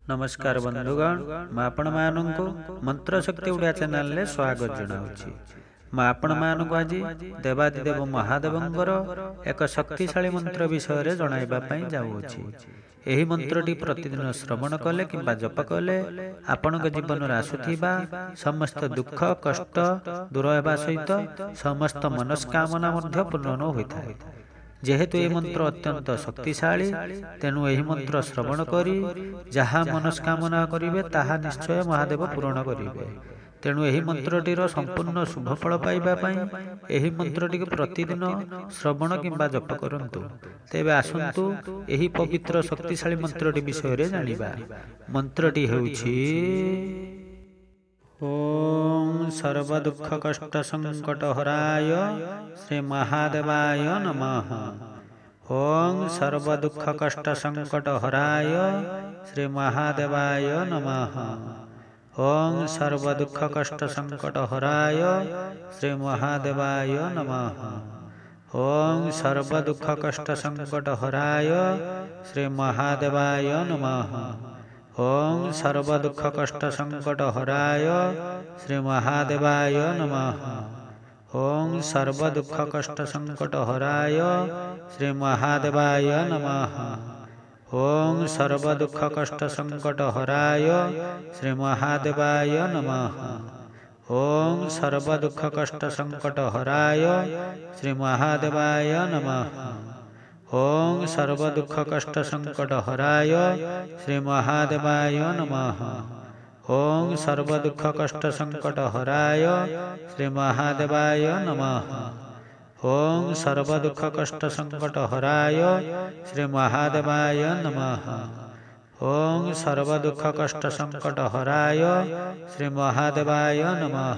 नमस्कार बंधुगण मैं आपण मानक मंत्र शक्ति उड़िया चैनल रे स्वागत जनाऊँगी। मैं आपण मानक आज देवादिदेव महादेवंकर एक शक्तिशाली मंत्र विषय जणाइबा पई जाउछि। एही मंत्रटी प्रतिदिन श्रवण कले किंबा जप कले आपणक जीवन आसुथिबा समस्त दुख कष्ट दूर हेबा सहित समस्त मनस्कामना मध्य पूर्ण होइଥାଏ। जेहेतु यह मंत्र अत्यंत शक्तिशाली तेणु यही मंत्र श्रवण करी जहाँ मनस्कामना करिवे ताहा निश्चय महादेव पूर्ण करिवे। तेणु यही मंत्रटीर संपूर्ण शुभफल पाइबा पई यही मंत्रटी प्रतिदिन श्रवण किंबा जप करंतु। तेबे आसंतु यही पवित्र शक्तिशाली मंत्रटी विषय रे जानिबा। मंत्रटी हेउछि ओम सर्वदुख कष्ट संकट हराय श्री महादेवाय नमः। ओम सर्वदुख कष्ट संकट हराय श्री महादेवाय नमः। ओम सर्वदुख कष्ट संकट हराय श्री महादेवाय नमः। ओम सर्वदुख कष्ट संकट हराय श्री महादेवाय नमः। ओम सर्वदुख कष्ट संकट हराय श्री महादेवाय नमः। ओम सर्वदुख कष्ट संकट हराय श्री महादेवाय नमः। ओम सर्वदुख कष्ट संकट हराय श्री महादेवाय नमः। ओम सर्वदुख कष्ट संकट हराय श्री महादेवाय नमः। ओम सर्वदुख कष्ट संकट हराय श्री महादेवाय नमः। ओम सर्वदुख कष्ट संकट हराय श्री महादेवाय नमः। ओम सर्वदुख कष्ट संकट हराय श्री महादेवाय नमः। ओम सर्वदुख कष्ट संकट हराय श्री महादेवाय नमः।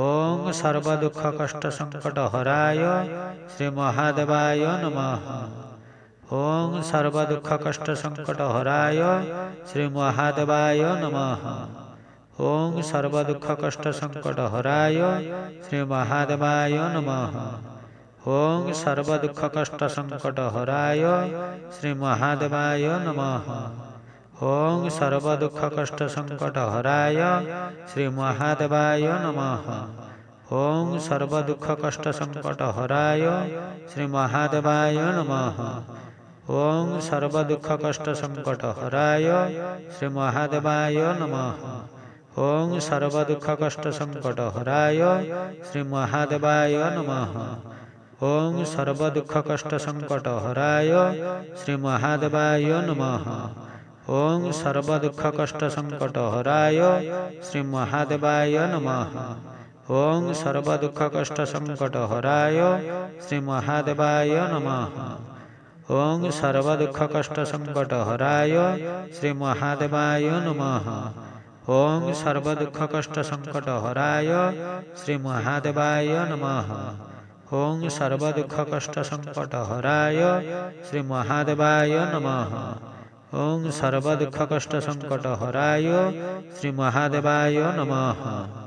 ओम सर्वदुख कष्ट संकट हराय श्री महादेवाय नमः। ओम सर्वदुख कष्ट संकट हराय श्री महादेवाय नमः। ओम सर्वदुख कष्ट संकट हराय श्री महादेवाय नमः। ओम सर्वदुख कष्ट संकट हराय श्री महादेवाय नमः। ओम सर्वदुख कष्ट संकट हराय श्री महादेवाय नमः। ओम सर्वदुख कष्ट संकट हराय श्री महादेवाय नमः। ओम सर्वदुख कष्ट संकट हराय श्री महादेवाय नमः। ओम सर्वदुख कष्ट संकट हराय श्री महादेवाय नमः। ओम सर्वदुख कष्ट संकट हराय श्री महादेवाय नमः। ओम सर्वदुख कष्ट संकट हराय श्री महादेवाय नमः। ओम सर्वदुख कष्ट संकट हराय श्री महादेवाय नमः। ओम सर्वदुख कष्ट संकट हराय श्री महादेवाय नमः। ओम सर्वदुख कष्ट संकट हराय श्री महादेवाय नमः। ओम सर्वदुख कष्ट संकट हराय श्री महादेवाय नमः। ओम सर्वदुख कष्ट संकट हराय श्री महादेवाय नमः।